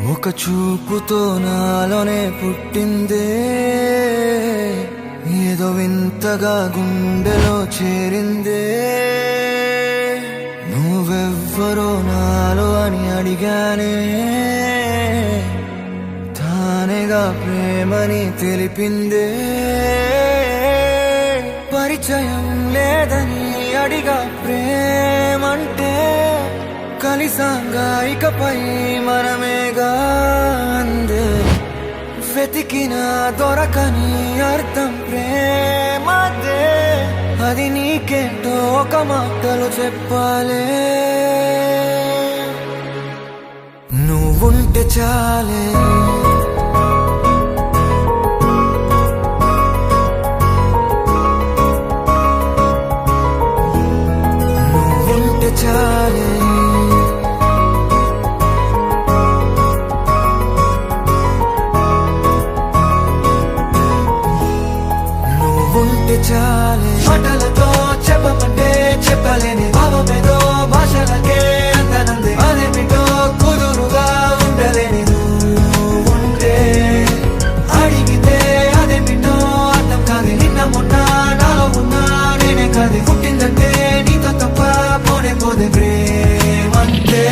ఒక చూపుతో నాలోనే పుట్టిందే, ఏదో వింతగా గుండెలో చేరిందే. నువ్వెవ్వరో నాలో అని అడిగానే, తానేగా ప్రేమని తెలిపిందే. పరిచయం లేదని అడిగా ప్రేమంటే, కలిసాంగా ఇకపై మనమేగా అందే. వెతికినా దొరకని అర్థం ప్రేమదే, అది నీకేంటో ఒక మాటలు చెప్పాలే. నువ్వుంటే చాలే, నువ్వుంటే చాలే, ఉంటే చాలే. మాటలతో చెప్పమంటే చెప్పలేని భావమేదో భాషలకే అందనంది. అదేమిటో కుదురుగా ఉండలేని నువ్వుంటే, అడిగితే అదేమిటో అర్థం కాదు. నిన్న మొన్న నాలో ఉన్నా నేనే కాదు. పుట్టిందంటే నీతో తప్ప పోనే పోదే ప్రేమంతే.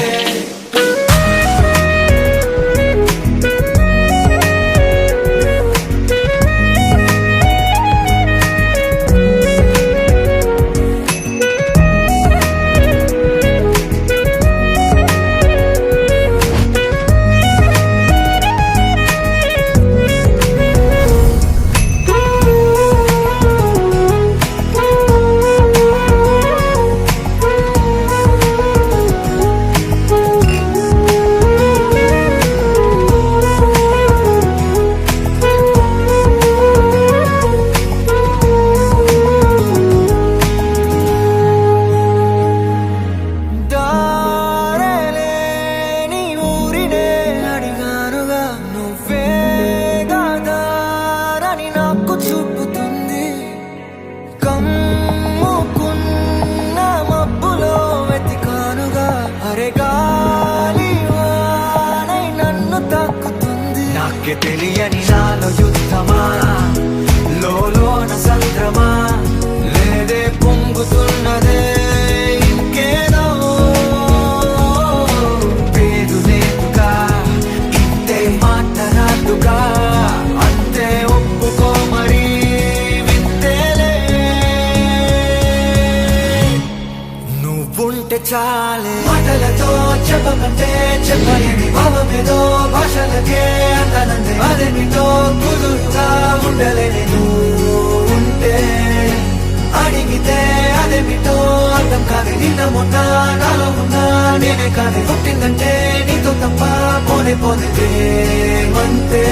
నాకే తెలియని నాలో యుద్ధమా, లోన సంద్రమా, లేదే పొంగుతున్నదే ఇంకేదో. పేరు లేదుగా ఇంతే మాట్లాడుగా, అంతే ఒప్పుకో మరి వింతేలే. నువ్వుంటే చాలే. మాటలతో చెప్పమంటే చెప్పలేని భావమేదో భాషలకే అందనంది. అదేమిటో కుదురుగా ఉండలేని నువ్వుంటే, అడిగితే అదేమిటో అర్థం కాదు. నిన్న మొన్న నాలో ఉన్నా నేనే కాదు. పుట్టిందంటే నీతో తప్ప పోనే పోదే ప్రేమంతే.